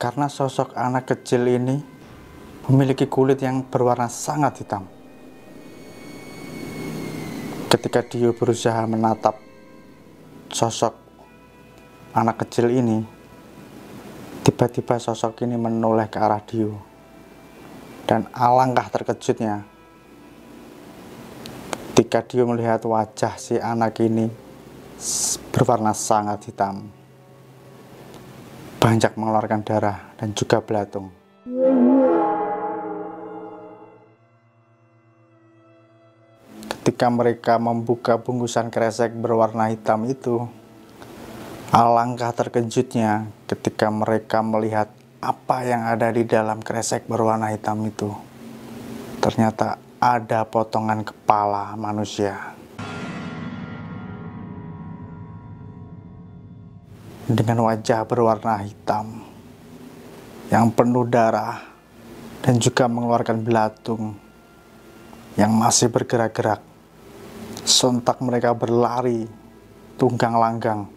karena sosok anak kecil ini memiliki kulit yang berwarna sangat hitam. Ketika Dio berusaha menatap sosok anak kecil ini, tiba-tiba sosok ini menoleh ke arah Dio. Dan alangkah terkejutnya ketika Dio melihat wajah si anak ini berwarna sangat hitam, banyak mengeluarkan darah dan juga belatung. Ketika mereka membuka bungkusan kresek berwarna hitam itu, alangkah terkejutnya ketika mereka melihat apa yang ada di dalam kresek berwarna hitam itu. Ternyata ada potongan kepala manusia dengan wajah berwarna hitam yang penuh darah dan juga mengeluarkan belatung yang masih bergerak-gerak. Sontak mereka berlari tunggang langgang.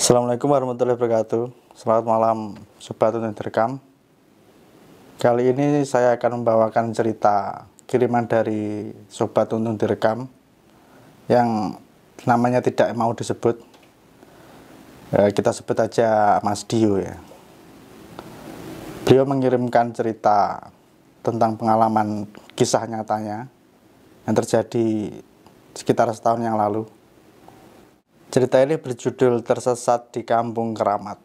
Assalamualaikum warahmatullahi wabarakatuh. Selamat malam Sobat Tuntun Direkam. Kali ini saya akan membawakan cerita kiriman dari Sobat Tuntun Direkam yang namanya tidak mau disebut. Kita sebut aja Mas Dio ya. Beliau mengirimkan cerita tentang pengalaman kisah nyatanya yang terjadi sekitar setahun yang lalu. Cerita ini berjudul Tersesat di Kampung Keramat.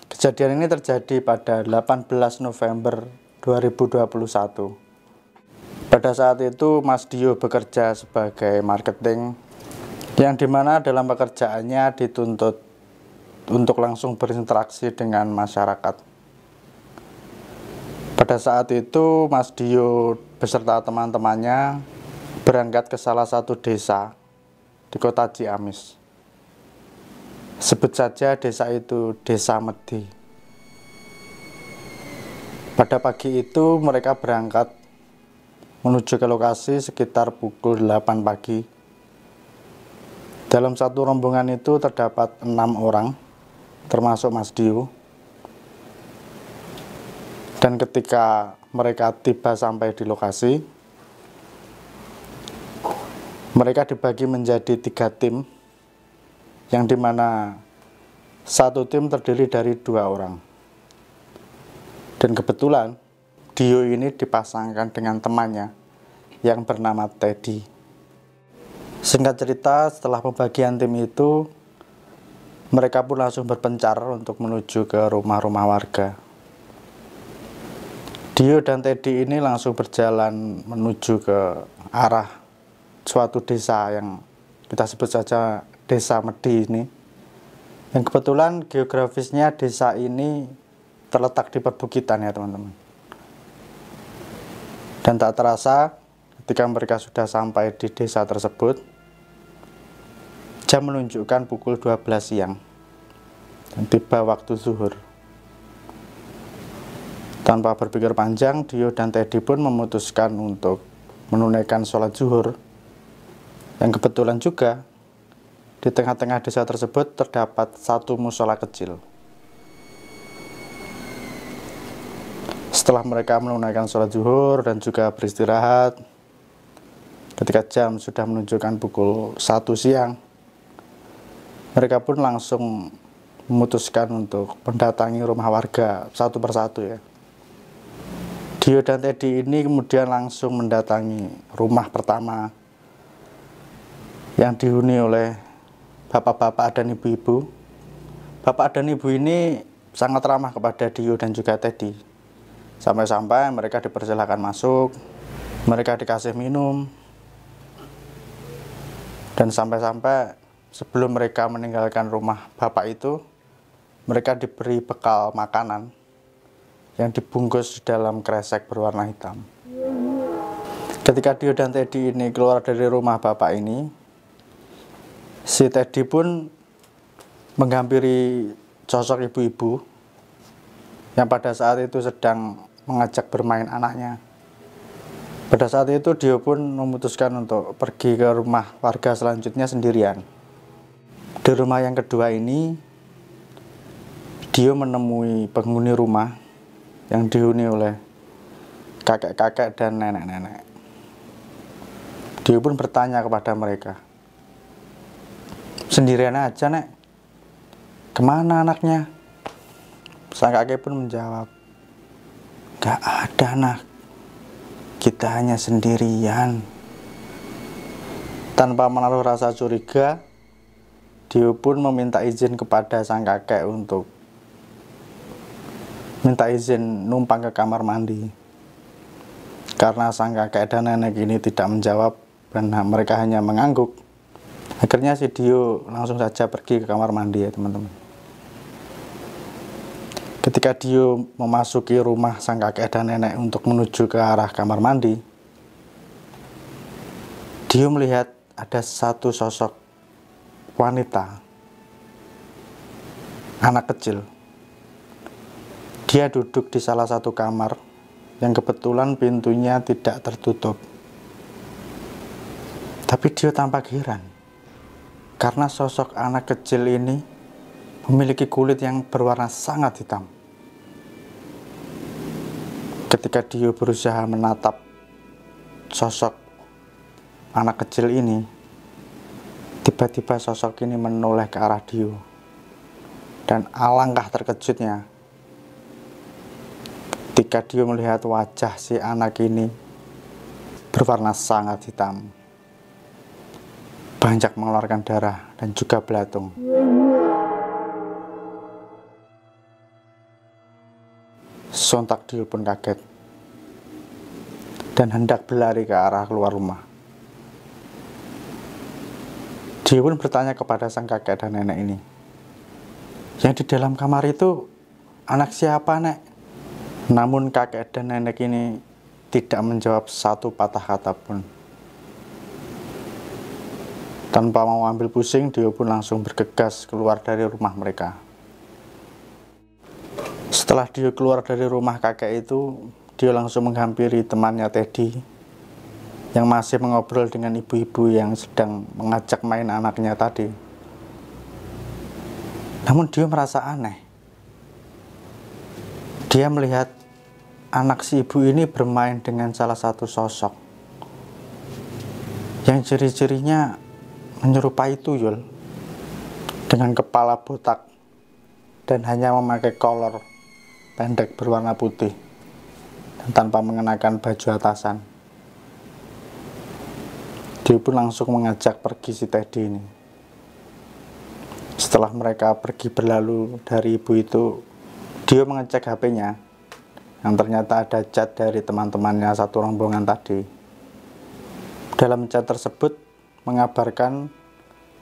Kejadian ini terjadi pada 18 November 2021. Pada saat itu Mas Dio bekerja sebagai marketing, yang dimana dalam pekerjaannya dituntut untuk langsung berinteraksi dengan masyarakat. Pada saat itu Mas Dio beserta teman-temannya berangkat ke salah satu desa di kota Ciamis. Sebut saja desa itu Desa Medi. Pada pagi itu mereka berangkat menuju ke lokasi sekitar pukul 8 pagi. Dalam satu rombongan itu terdapat 6 orang, termasuk Mas Dio. Dan ketika mereka tiba sampai di lokasi, mereka dibagi menjadi 3 tim, yang dimana satu tim terdiri dari 2 orang. Dan kebetulan Dio ini dipasangkan dengan temannya yang bernama Teddy. Singkat cerita, setelah pembagian tim itu, mereka pun langsung berpencar untuk menuju ke rumah-rumah warga. Dio dan Teddy ini langsung berjalan menuju ke arah suatu desa yang kita sebut saja Desa Medi ini, yang kebetulan geografisnya desa ini terletak di perbukitan ya teman-teman. Dan tak terasa ketika mereka sudah sampai di desa tersebut, jam menunjukkan pukul 12 siang dan tiba waktu zuhur. Tanpa berpikir panjang, Dio dan Teddy pun memutuskan untuk menunaikan sholat zuhur. Yang kebetulan juga di tengah-tengah desa tersebut terdapat satu musola kecil. Setelah mereka menunaikan sholat zuhur dan juga beristirahat, ketika jam sudah menunjukkan pukul 1 siang, mereka pun langsung memutuskan untuk mendatangi rumah warga satu persatu ya. Dio dan Teddy ini kemudian langsung mendatangi rumah pertama yang dihuni oleh bapak-bapak dan ibu-ibu. Bapak dan ibu ini sangat ramah kepada Dio dan juga Teddy. Sampai-sampai mereka dipersilakan masuk, mereka dikasih minum, dan sampai-sampai sebelum mereka meninggalkan rumah bapak itu, mereka diberi bekal makanan yang dibungkus di dalam kresek berwarna hitam. Ketika Dio dan Teddy ini keluar dari rumah bapak ini, si Teddy pun menghampiri sosok ibu-ibu yang pada saat itu sedang mengajak bermain anaknya. Pada saat itu Dio pun memutuskan untuk pergi ke rumah warga selanjutnya sendirian. Di rumah yang kedua ini, Dio menemui penghuni rumah yang dihuni oleh kakek-kakek dan nenek-nenek. Dio pun bertanya kepada mereka, "Sendirian aja, Nek? Kemana anaknya?" Sang kakek pun menjawab, "Gak ada, Nak. Kita hanya sendirian." Tanpa menaruh rasa curiga, Dio pun meminta izin kepada sang kakek untuk minta izin numpang ke kamar mandi. Karena sang kakek dan nenek ini tidak menjawab dan mereka hanya mengangguk, akhirnya si Dio langsung saja pergi ke kamar mandi ya teman-teman. Ketika Dio memasuki rumah sang kakek dan nenek untuk menuju ke arah kamar mandi, Dio melihat ada satu sosok wanita, anak kecil. Dia duduk di salah satu kamar yang kebetulan pintunya tidak tertutup. Tapi Dio tampak heran karena sosok anak kecil ini memiliki kulit yang berwarna sangat hitam. Ketika Dio berusaha menatap sosok anak kecil ini, tiba-tiba sosok ini menoleh ke arah Dio. Dan alangkah terkejutnya ketika Dio melihat wajah si anak ini berwarna sangat hitam, banyak mengeluarkan darah dan juga belatung. Sontak Dio pun kaget dan hendak berlari ke arah keluar rumah. Dio pun bertanya kepada sang kakek dan nenek ini, "Yang di dalam kamar itu anak siapa, Nek?" Namun kakek dan nenek ini tidak menjawab satu patah kata pun. Tanpa mau ambil pusing, Dio pun langsung bergegas keluar dari rumah mereka. Setelah Dio keluar dari rumah kakek itu, Dio langsung menghampiri temannya Teddy yang masih mengobrol dengan ibu-ibu yang sedang mengajak main anaknya tadi. Namun Dio merasa aneh. Dia melihat anak si ibu ini bermain dengan salah satu sosok yang ciri-cirinya menyerupai tuyul dengan kepala botak dan hanya memakai kolor pendek berwarna putih dan tanpa mengenakan baju atasan. Dia pun langsung mengajak pergi si Teddy ini. Setelah mereka pergi berlalu dari ibu itu, Dio mengecek HP-nya yang ternyata ada chat dari teman-temannya satu rombongan tadi. Dalam chat tersebut mengabarkan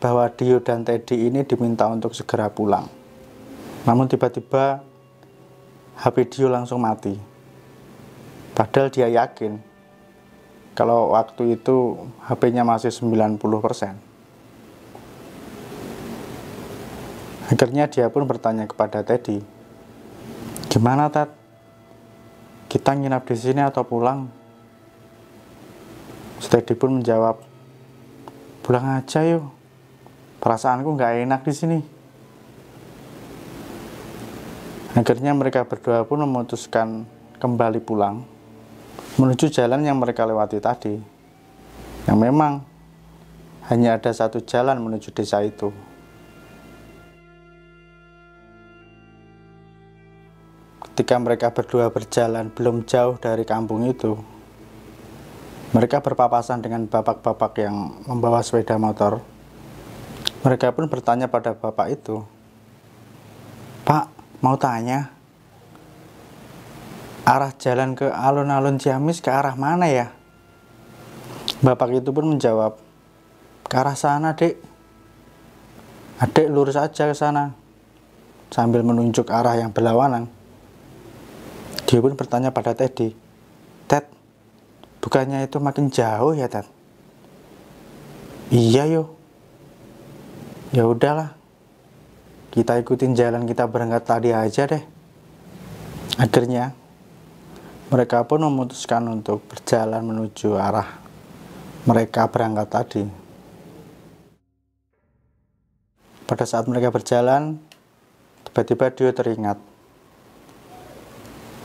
bahwa Dio dan Teddy ini diminta untuk segera pulang. Namun tiba-tiba HP Dio langsung mati. Padahal dia yakin kalau waktu itu HP-nya masih 90%. Akhirnya dia pun bertanya kepada Teddy, "Gimana, Ted? Kita nginap di sini atau pulang?" Teddy pun menjawab, "Pulang aja yuk. Perasaanku nggak enak di sini." Akhirnya mereka berdua pun memutuskan kembali pulang menuju jalan yang mereka lewati tadi, yang memang hanya ada satu jalan menuju desa itu. Ketika mereka berdua berjalan belum jauh dari kampung itu, mereka berpapasan dengan bapak-bapak yang membawa sepeda motor. Mereka pun bertanya pada bapak itu, "Pak, mau tanya, arah jalan ke alun-alun Ciamis ke arah mana ya?" Bapak itu pun menjawab, "Ke arah sana, Dek. Adek lurus aja ke sana." sambil menunjuk arah yang berlawanan. Dia pun bertanya pada Teddy, "Ted, bukannya itu makin jauh ya, Ted?" "Iya yo." "Ya udahlah, kita ikutin jalan kita berangkat tadi aja deh." Akhirnya mereka pun memutuskan untuk berjalan menuju arah mereka berangkat tadi. Pada saat mereka berjalan, tiba-tiba dia teringat,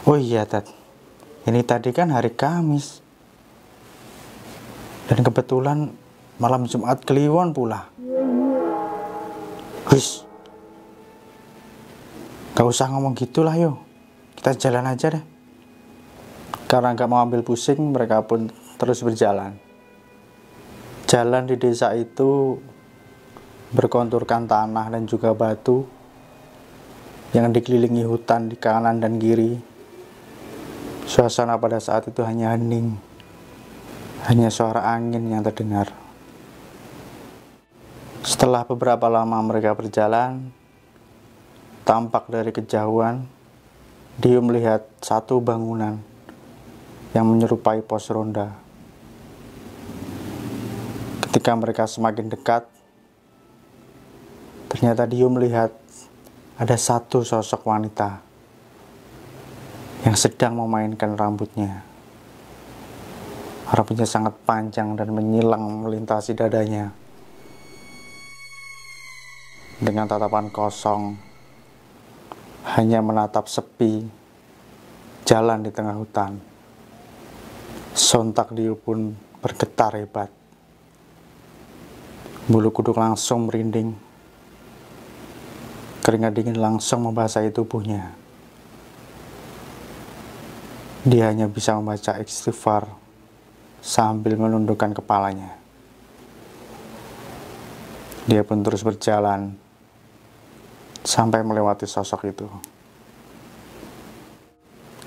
"Oh iya, Ted, ini tadi kan hari Kamis. Dan kebetulan malam Jumat Kliwon pula." "Hush, gak usah ngomong gitulah yo. Kita jalan aja deh." Karena gak mau ambil pusing, mereka pun terus berjalan. Jalan di desa itu berkonturkan tanah dan juga batu yang dikelilingi hutan di kanan dan kiri. Suasana pada saat itu hanya hening, hanya suara angin yang terdengar. Setelah beberapa lama mereka berjalan, tampak dari kejauhan dia melihat satu bangunan yang menyerupai pos ronda. Ketika mereka semakin dekat, ternyata dia melihat ada satu sosok wanita yang sedang memainkan rambutnya. Rambutnya sangat panjang dan menyilang melintasi dadanya. Dengan tatapan kosong, hanya menatap sepi jalan di tengah hutan. Sontak dia pun bergetar hebat. Bulu kuduk langsung merinding. Keringat dingin langsung membasahi tubuhnya. Dia hanya bisa membaca istighfar sambil menundukkan kepalanya. Dia pun terus berjalan sampai melewati sosok itu.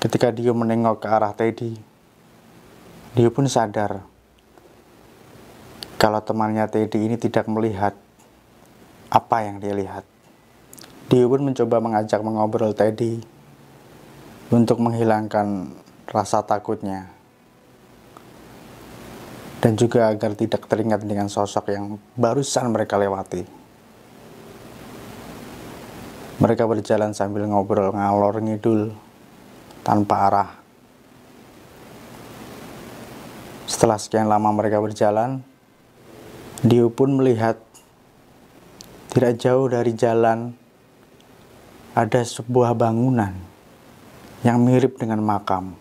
Ketika dia menengok ke arah Teddy, dia pun sadar kalau temannya Teddy ini tidak melihat apa yang dia lihat. Dia pun mencoba mengajak mengobrol Teddy untuk menghilangkan rasa takutnya dan juga agar tidak teringat dengan sosok yang barusan mereka lewati. Mereka berjalan sambil ngobrol ngalor ngidul tanpa arah. Setelah sekian lama mereka berjalan, dia pun melihat tidak jauh dari jalan ada sebuah bangunan yang mirip dengan makam.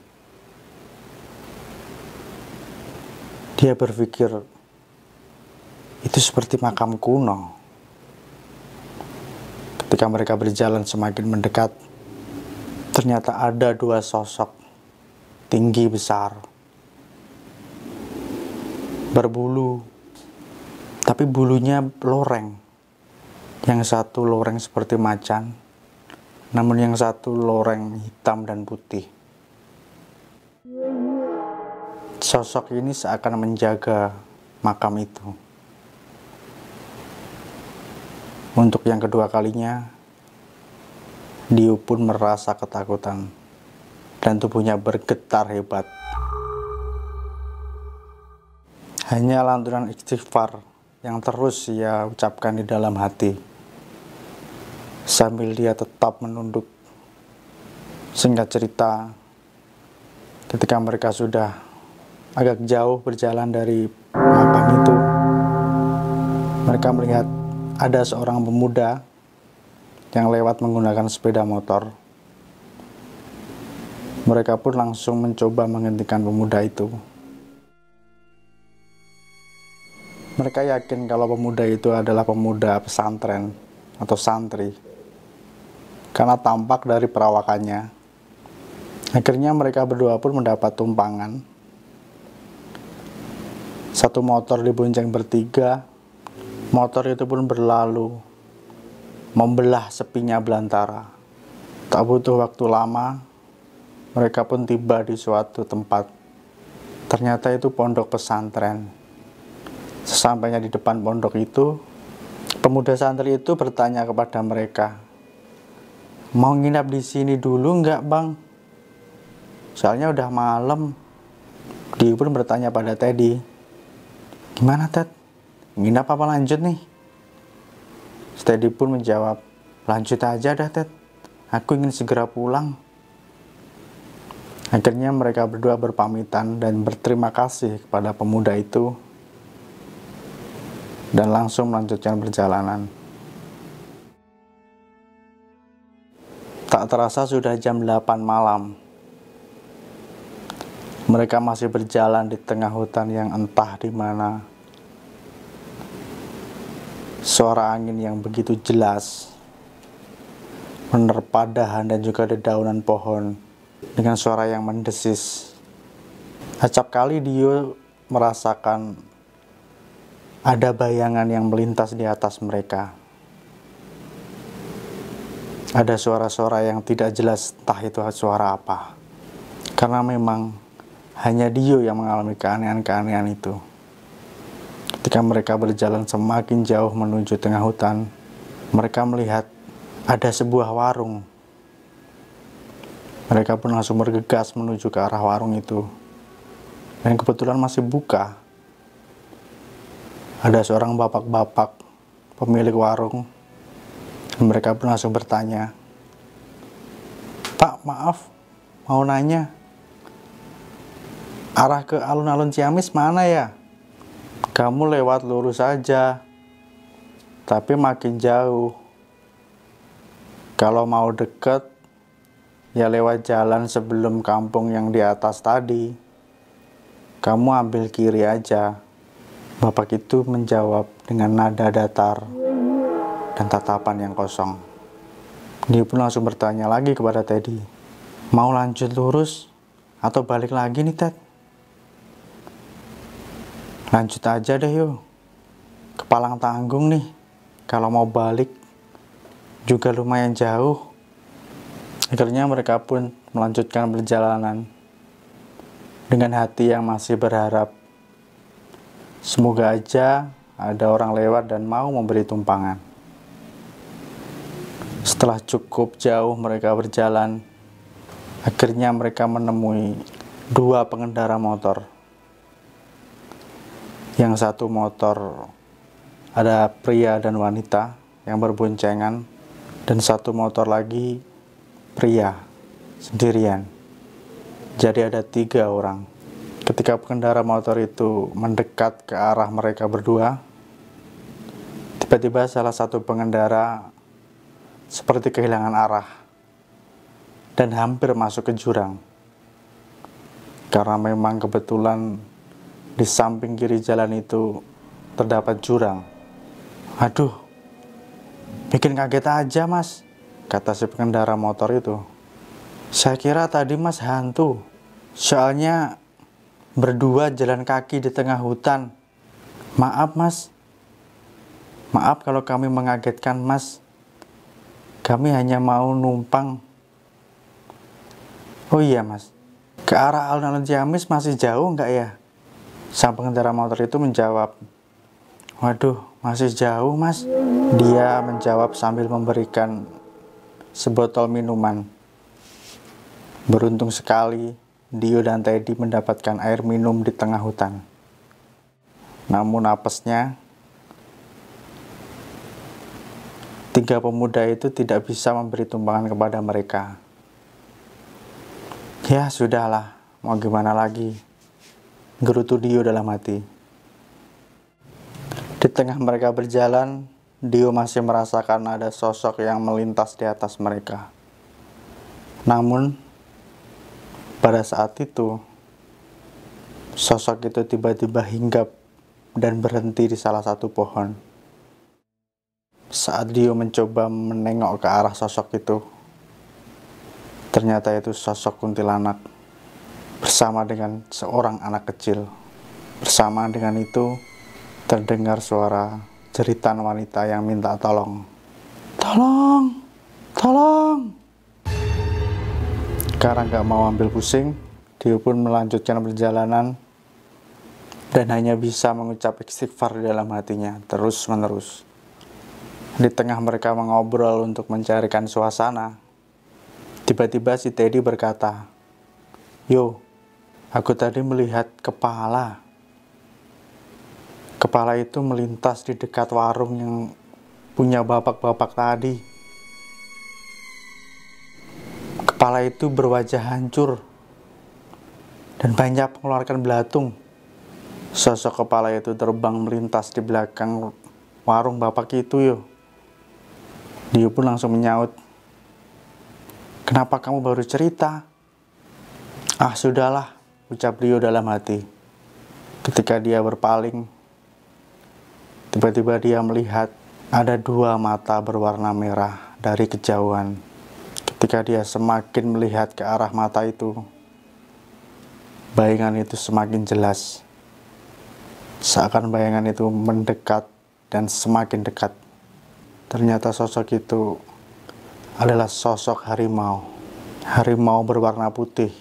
Dia berpikir, itu seperti makam kuno. Ketika mereka berjalan semakin mendekat, ternyata ada dua sosok tinggi besar, berbulu, tapi bulunya loreng. Yang satu loreng seperti macan, namun yang satu loreng hitam dan putih. Sosok ini seakan menjaga makam itu. Untuk yang kedua kalinya, dia pun merasa ketakutan dan tubuhnya bergetar hebat. Hanya lantunan istighfar yang terus ia ucapkan di dalam hati, sambil dia tetap menunduk. Singkat cerita, ketika mereka sudah agak jauh berjalan dari makam itu, mereka melihat ada seorang pemuda yang lewat menggunakan sepeda motor. Mereka pun langsung mencoba menghentikan pemuda itu. Mereka yakin kalau pemuda itu adalah pemuda pesantren atau santri, karena tampak dari perawakannya. Akhirnya mereka berdua pun mendapat tumpangan. Satu motor dibonceng bertiga. Motor itu pun berlalu, membelah sepinya belantara. Tak butuh waktu lama, mereka pun tiba di suatu tempat. Ternyata itu pondok pesantren. Sesampainya di depan pondok itu, pemuda santri itu bertanya kepada mereka, Mau nginap di sini dulu nggak, Bang? Soalnya udah malam. Dio pun bertanya pada Teddy. Gimana, Ted? Nginap apa lanjut nih? Teddy pun menjawab, lanjut aja dah, Ted. Aku ingin segera pulang. Akhirnya mereka berdua berpamitan dan berterima kasih kepada pemuda itu dan langsung melanjutkan perjalanan. Tak terasa sudah jam 8 malam. Mereka masih berjalan di tengah hutan yang entah di mana. Suara angin yang begitu jelas menerpa dahan dan juga dedaunan pohon dengan suara yang mendesis. Acap kali Dio merasakan ada bayangan yang melintas di atas mereka. Ada suara-suara yang tidak jelas, entah itu suara apa. Karena memang hanya Dio yang mengalami keanehan-keanehan itu. Ketika mereka berjalan semakin jauh menuju tengah hutan, mereka melihat ada sebuah warung. Mereka pun langsung bergegas menuju ke arah warung itu. Dan kebetulan masih buka. Ada seorang bapak-bapak pemilik warung. Dan mereka pun langsung bertanya, Pak, maaf, mau nanya, arah ke alun-alun Ciamis mana ya? Kamu lewat lurus saja, tapi makin jauh. Kalau mau deket, ya lewat jalan sebelum kampung yang di atas tadi. Kamu ambil kiri aja. Bapak itu menjawab dengan nada datar dan tatapan yang kosong. Dia pun langsung bertanya lagi kepada Teddy, mau lanjut lurus atau balik lagi nih, Ted? Lanjut aja deh yuk, ke Palang Tanggung nih. Kalau mau balik juga lumayan jauh. Akhirnya mereka pun melanjutkan perjalanan dengan hati yang masih berharap semoga aja ada orang lewat dan mau memberi tumpangan. Setelah cukup jauh mereka berjalan, akhirnya mereka menemui dua pengendara motor. Yang satu motor ada pria dan wanita yang berboncengan, dan satu motor lagi pria sendirian. Jadi ada 3 orang. Ketika pengendara motor itu mendekat ke arah mereka berdua, tiba-tiba salah satu pengendara seperti kehilangan arah dan hampir masuk ke jurang. Karena memang kebetulan di samping kiri jalan itu terdapat jurang. Aduh, bikin kaget aja mas, kata si pengendara motor itu. Saya kira tadi mas hantu, soalnya berdua jalan kaki di tengah hutan. Maaf mas, maaf kalau kami mengagetkan mas. Kami hanya mau numpang. Oh iya mas, ke arah alun-alun Ciamis masih jauh nggak ya? Sang pengendara motor itu menjawab, waduh, masih jauh mas. Dia menjawab sambil memberikan sebotol minuman. Beruntung sekali, Dio dan Teddy mendapatkan air minum di tengah hutan. Namun apesnya, 3 pemuda itu tidak bisa memberi tumpangan kepada mereka. Ya sudahlah, mau gimana lagi, gerutu Dio dalam hati. Di tengah mereka berjalan, Dio masih merasakan ada sosok yang melintas di atas mereka. Namun, pada saat itu, sosok itu tiba-tiba hinggap dan berhenti di salah satu pohon. Saat Dio mencoba menengok ke arah sosok itu, ternyata itu sosok kuntilanak bersama dengan seorang anak kecil. Bersama dengan itu, terdengar suara jeritan wanita yang minta tolong. Tolong, tolong. Karena gak mau ambil pusing, Dio pun melanjutkan perjalanan dan hanya bisa mengucap istighfar di dalam hatinya terus-menerus. Di tengah mereka mengobrol untuk mencarikan suasana, Tiba-tiba si Teddy berkata, "Yo, aku tadi melihat kepala." Kepala itu melintas di dekat warung yang punya bapak-bapak tadi. Kepala itu berwajah hancur dan banyak mengeluarkan belatung. Sosok kepala itu terbang melintas di belakang warung bapak itu, yo. Dia pun langsung menyaut, "Kenapa kamu baru cerita?" "Ah, sudahlah," ucap Rio dalam hati. Ketika dia berpaling, tiba-tiba dia melihat ada dua mata berwarna merah dari kejauhan. Ketika dia semakin melihat ke arah mata itu, bayangan itu semakin jelas. Seakan bayangan itu mendekat dan semakin dekat. Ternyata sosok itu adalah sosok harimau. Harimau berwarna putih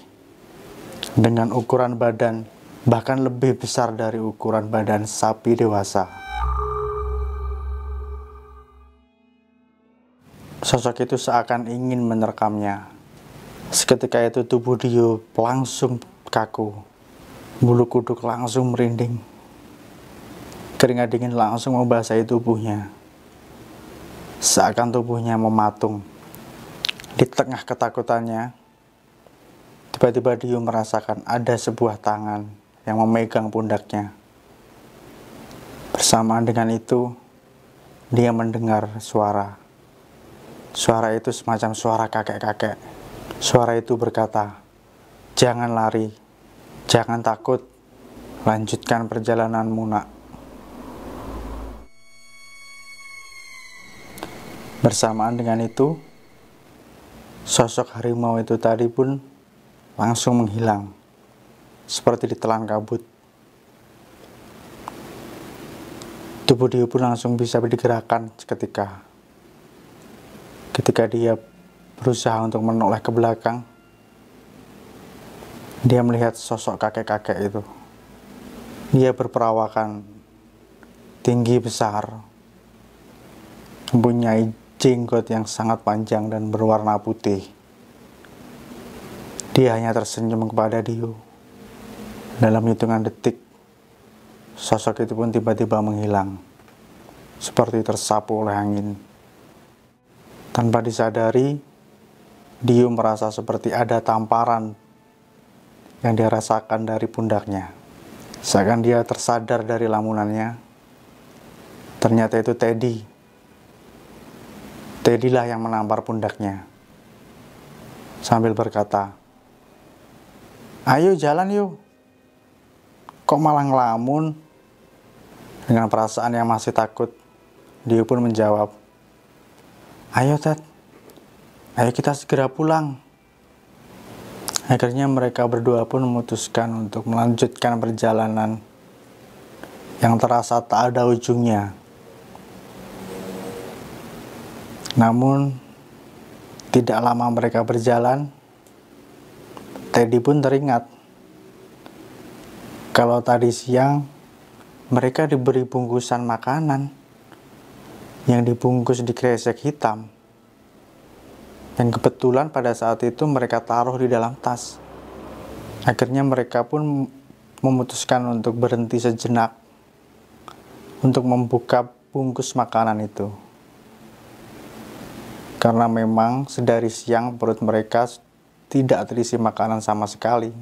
dengan ukuran badan bahkan lebih besar dari ukuran badan sapi dewasa. Sosok itu seakan ingin menerkamnya. Seketika itu tubuh Dio langsung kaku. Bulu kuduk langsung merinding. Keringat dingin langsung membasahi tubuhnya. Seakan tubuhnya mematung. Di tengah ketakutannya, tiba-tiba Dio merasakan ada sebuah tangan yang memegang pundaknya. Bersamaan dengan itu, dia mendengar suara. Suara itu semacam suara kakek-kakek. Suara itu berkata, "Jangan lari, jangan takut, lanjutkan perjalananmu, nak." Bersamaan dengan itu, sosok harimau itu tadi pun langsung menghilang, seperti ditelan kabut. Tubuh dia pun langsung bisa digerakkan seketika. Ketika dia berusaha untuk menoleh ke belakang, dia melihat sosok kakek-kakek itu. Dia berperawakan tinggi besar, mempunyai jenggot yang sangat panjang dan berwarna putih. Dia hanya tersenyum kepada Dio. Dalam hitungan detik, sosok itu pun tiba-tiba menghilang, seperti tersapu oleh angin. Tanpa disadari, Dio merasa seperti ada tamparan yang dia rasakan dari pundaknya. Seakan dia tersadar dari lamunannya, ternyata itu Teddy. Teddy lah yang menampar pundaknya, sambil berkata, "Ayo jalan yuk. Kok malah ngelamun?" Dengan perasaan yang masih takut, Dio pun menjawab, "Ayo Ted, ayo kita segera pulang." Akhirnya mereka berdua pun memutuskan untuk melanjutkan perjalanan yang terasa tak ada ujungnya. Namun, tidak lama mereka berjalan, Teddy pun teringat kalau tadi siang mereka diberi bungkusan makanan yang dibungkus di kresek hitam, yang kebetulan pada saat itu mereka taruh di dalam tas. Akhirnya mereka pun memutuskan untuk berhenti sejenak untuk membuka bungkus makanan itu, karena memang sedari siang perut mereka tidak terisi makanan sama sekali.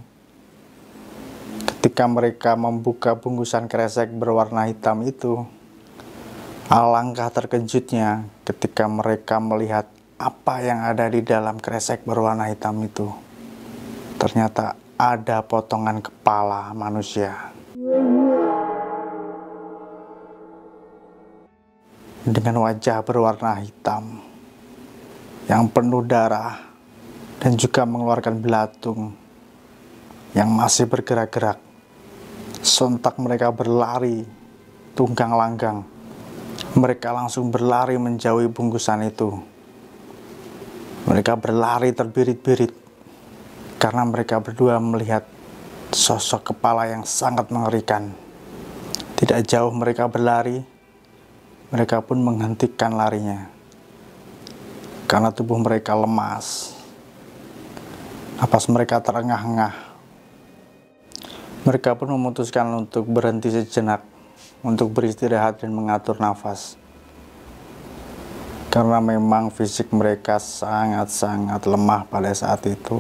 Ketika mereka membuka bungkusan kresek berwarna hitam itu, alangkah terkejutnya ketika mereka melihat apa yang ada di dalam kresek berwarna hitam itu. Ternyata ada potongan kepala manusia. Dengan wajah berwarna hitam yang penuh darah dan juga mengeluarkan belatung yang masih bergerak-gerak. Sontak mereka berlari tunggang langgang. Mereka langsung berlari menjauhi bungkusan itu. Mereka berlari terbirit-birit karena mereka berdua melihat sosok kepala yang sangat mengerikan. Tidak jauh mereka berlari, mereka pun menghentikan larinya karena tubuh mereka lemas Napas mereka terengah-engah. Mereka pun memutuskan untuk berhenti sejenak, untuk beristirahat dan mengatur nafas. Karena memang fisik mereka sangat-sangat lemah pada saat itu.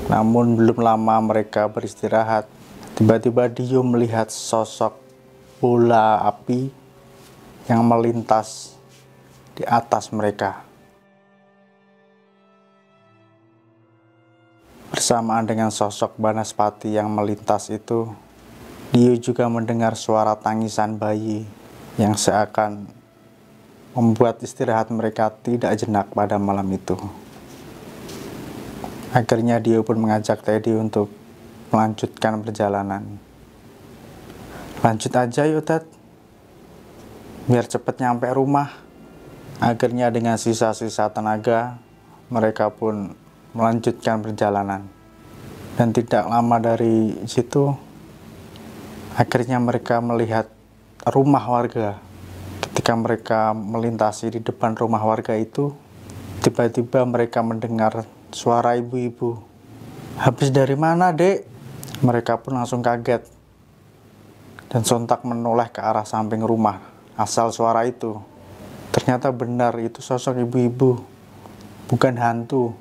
Namun belum lama mereka beristirahat, tiba-tiba Dio melihat sosok bola api yang melintas di atas mereka. Bersamaan dengan sosok Banaspati yang melintas itu, Dio juga mendengar suara tangisan bayi yang seakan membuat istirahat mereka tidak jenak pada malam itu. Akhirnya Dio pun mengajak Teddy untuk melanjutkan perjalanan. Lanjut aja yuk Ted, biar cepet nyampe rumah. Akhirnya dengan sisa-sisa tenaga, mereka pun melanjutkan perjalanan. Dan tidak lama dari situ, akhirnya mereka melihat rumah warga. Ketika mereka melintasi di depan rumah warga itu, tiba-tiba mereka mendengar suara ibu-ibu. Habis dari mana, Dek? Mereka pun langsung kaget dan sontak menoleh ke arah samping rumah asal suara itu. Ternyata benar itu sosok ibu-ibu, bukan hantu,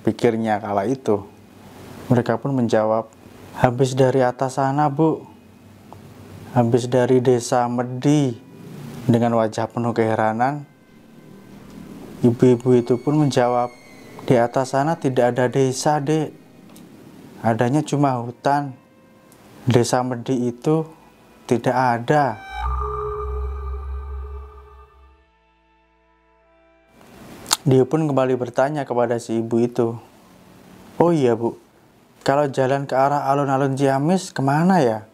pikirnya kala itu. Mereka pun menjawab, habis dari atas sana, Bu. Habis dari desa Medi. Dengan wajah penuh keheranan, ibu-ibu itu pun menjawab, di atas sana tidak ada desa, Dek. Adanya cuma hutan. Desa Medi itu tidak ada. Dia pun kembali bertanya kepada si ibu itu, oh iya Bu, kalau jalan ke arah alun-alun Ciamis kemana ya?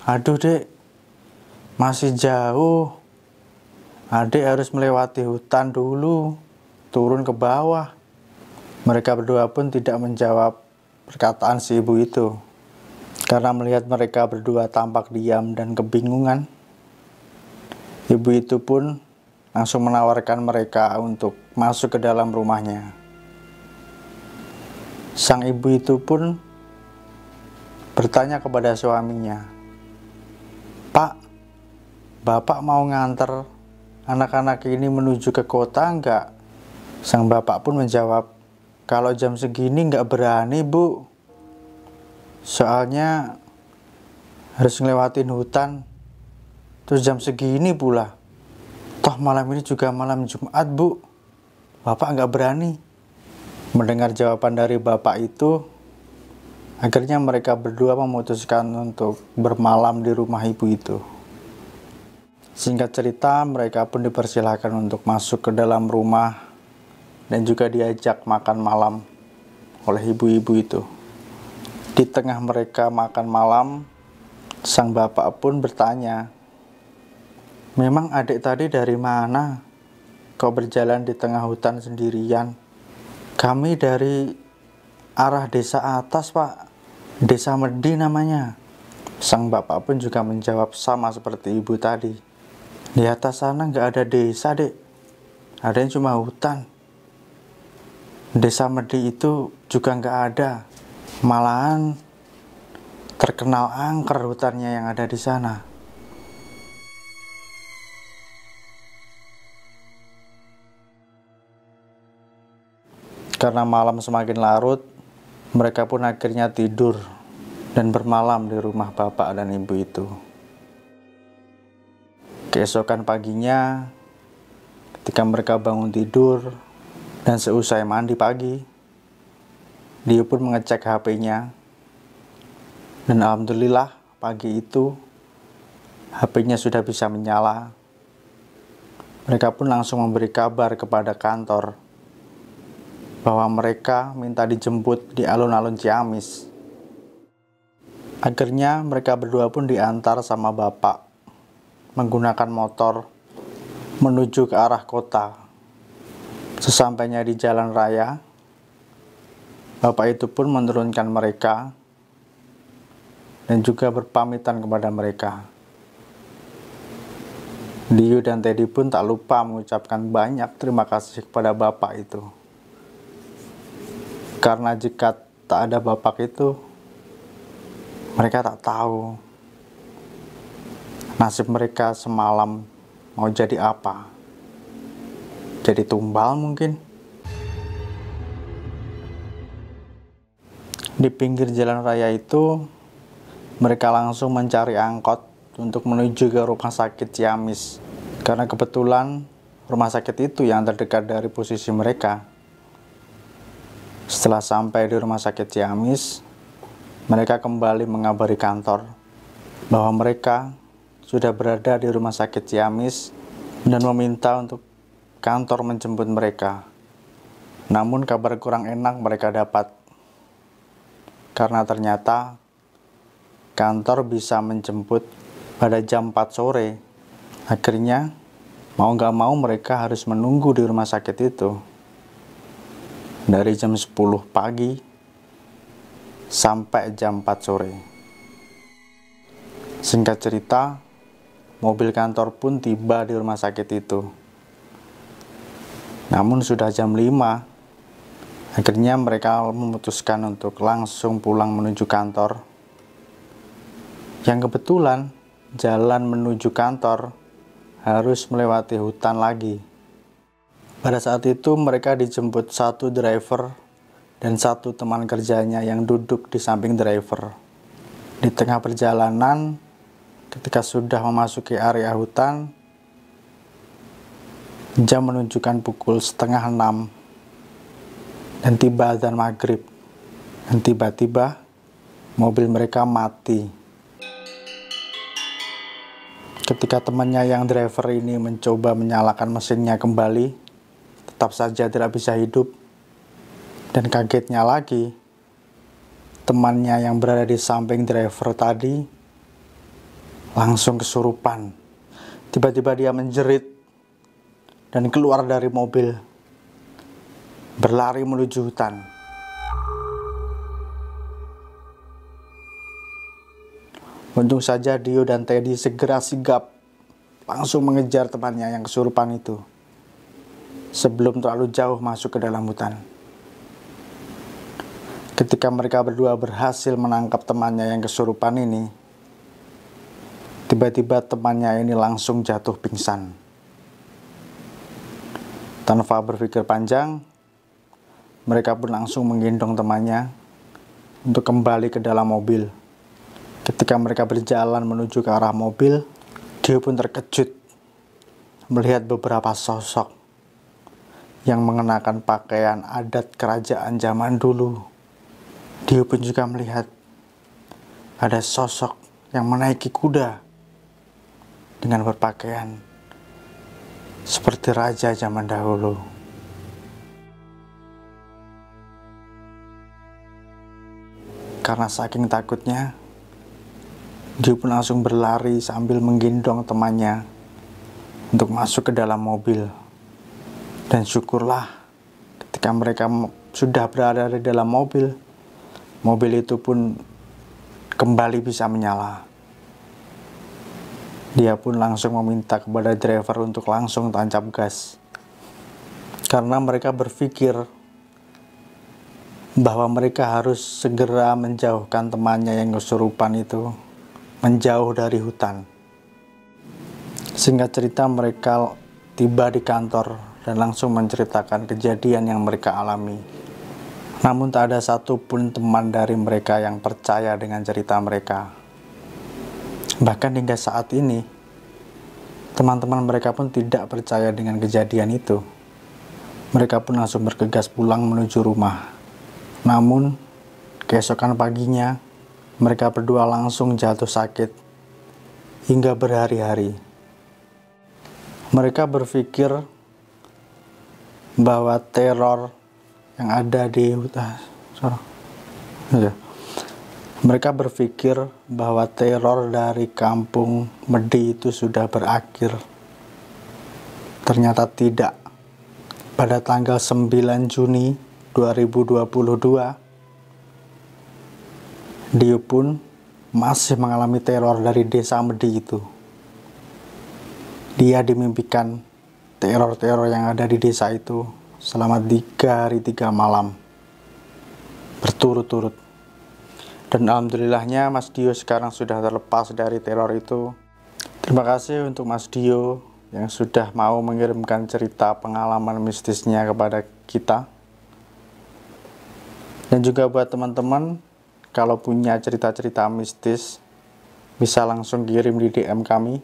Aduh Dek, masih jauh. Adik harus melewati hutan dulu, turun ke bawah. Mereka berdua pun tidak menjawab perkataan si ibu itu. Karena melihat mereka berdua tampak diam dan kebingungan, ibu itu pun langsung menawarkan mereka untuk masuk ke dalam rumahnya. Sang ibu itu pun bertanya kepada suaminya, Pak, Bapak mau nganter anak-anak ini menuju ke kota enggak? Sang bapak pun menjawab, kalau jam segini enggak berani Bu. Soalnya harus ngelewatin hutan, terus jam segini pula. Toh malam ini juga malam Jumat Bu. Bapak enggak berani. Mendengar jawaban dari bapak itu, akhirnya mereka berdua memutuskan untuk bermalam di rumah ibu itu. Singkat cerita, mereka pun dipersilahkan untuk masuk ke dalam rumah dan juga diajak makan malam oleh ibu-ibu itu. Di tengah mereka makan malam, sang bapak pun bertanya, memang adik tadi dari mana? Kau berjalan di tengah hutan sendirian. Kami dari arah desa atas Pak, desa Medi namanya. Sang bapak pun juga menjawab sama seperti ibu tadi. Di atas sana nggak ada desa, Dek. Adanya cuma hutan. Desa Medi itu juga nggak ada. Malahan terkenal angker hutannya yang ada di sana. Karena malam semakin larut, mereka pun akhirnya tidur dan bermalam di rumah bapak dan ibu itu. Keesokan paginya, ketika mereka bangun tidur dan seusai mandi pagi, dia pun mengecek HP-nya. Dan alhamdulillah pagi itu HP-nya sudah bisa menyala. Mereka pun langsung memberi kabar kepada kantor bahwa mereka minta dijemput di alun-alun Ciamis. Akhirnya mereka berdua pun diantar sama bapak menggunakan motor menuju ke arah kota. Sesampainya di jalan raya, bapak itu pun menurunkan mereka dan juga berpamitan kepada mereka. Dio dan Teddy pun tak lupa mengucapkan banyak terima kasih kepada bapak itu. Karena jika tak ada Bapak itu, mereka tak tahu nasib mereka semalam mau jadi apa. Jadi tumbal mungkin. Di pinggir jalan raya itu, mereka langsung mencari angkot untuk menuju ke rumah sakit Ciamis. Karena kebetulan rumah sakit itu yang terdekat dari posisi mereka. Setelah sampai di rumah sakit Ciamis, mereka kembali mengabari kantor bahwa mereka sudah berada di rumah sakit Ciamis dan meminta untuk kantor menjemput mereka. Namun kabar kurang enak mereka dapat, karena ternyata kantor bisa menjemput pada jam 4 sore. Akhirnya mau gak mau mereka harus menunggu di rumah sakit itu dari jam 10 pagi sampai jam 4 sore. Singkat cerita, mobil kantor pun tiba di rumah sakit itu. Namun sudah jam 5. Akhirnya mereka memutuskan untuk langsung pulang menuju kantor. Yang kebetulan jalan menuju kantor harus melewati hutan lagi. Pada saat itu mereka dijemput satu driver dan satu teman kerjanya yang duduk di samping driver. Di tengah perjalanan, ketika sudah memasuki area hutan, jam menunjukkan pukul 5:30 dan tiba azan maghrib, dan tiba-tiba mobil mereka mati. Ketika temannya yang driver ini mencoba menyalakan mesinnya kembali, tetap saja tidak bisa hidup. Dan kagetnya lagi, temannya yang berada di samping driver tadi langsung kesurupan. Tiba-tiba dia menjerit dan keluar dari mobil, berlari menuju hutan. Untung saja Dio dan Teddy segera sigap, langsung mengejar temannya yang kesurupan itu sebelum terlalu jauh masuk ke dalam hutan. Ketika mereka berdua berhasil menangkap temannya yang kesurupan ini, tiba-tiba temannya ini langsung jatuh pingsan. Tanpa berpikir panjang, mereka pun langsung menggendong temannya untuk kembali ke dalam mobil. Ketika mereka berjalan menuju ke arah mobil, dia pun terkejut melihat beberapa sosok yang mengenakan pakaian adat kerajaan zaman dulu. Dia pun juga melihat ada sosok yang menaiki kuda dengan berpakaian seperti raja zaman dahulu. Karena saking takutnya, dia pun langsung berlari sambil menggendong temannya untuk masuk ke dalam mobil. Dan syukurlah ketika mereka sudah berada di dalam mobil, mobil itu pun kembali bisa menyala. Dia pun langsung meminta kepada driver untuk langsung tancap gas. Karena mereka berpikir bahwa mereka harus segera menjauhkan temannya yang kesurupan itu, menjauh dari hutan. Singkat cerita, mereka tiba di kantor dan langsung menceritakan kejadian yang mereka alami. Namun tak ada satupun teman dari mereka yang percaya dengan cerita mereka. Bahkan hingga saat ini, teman-teman mereka pun tidak percaya dengan kejadian itu. Mereka pun langsung bergegas pulang menuju rumah. Namun, keesokan paginya, mereka berdua langsung jatuh sakit hingga berhari-hari. Mereka berpikir bahwa teror yang ada di hutan. Mereka berpikir bahwa teror dari kampung Medi itu sudah berakhir. Ternyata tidak. Pada tanggal 9 Juni 2022, Dio pun masih mengalami teror dari desa Medi itu. Dia dimimpikan teror-teror yang ada di desa itu selama 3 hari 3 malam. berturut-turut. Dan alhamdulillahnya Mas Dio sekarang sudah terlepas dari teror itu. Terima kasih untuk Mas Dio yang sudah mau mengirimkan cerita pengalaman mistisnya kepada kita. Dan juga buat teman-teman, kalau punya cerita-cerita mistis, bisa langsung kirim di DM kami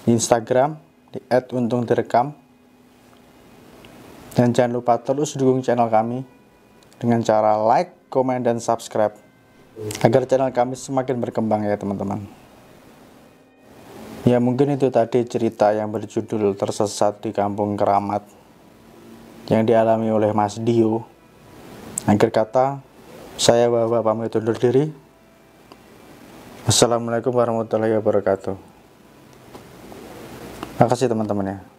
di Instagram di @untungdirekam. Dan jangan lupa terus dukung channel kami dengan cara like, komen, dan subscribe agar channel kami semakin berkembang ya teman-teman. Ya mungkin itu tadi cerita yang berjudul Tersesat di Kampung Keramat yang dialami oleh Mas Dio. Akhir kata, saya Wawa pamit undur diri. Assalamualaikum warahmatullahi wabarakatuh. Makasih teman-teman ya.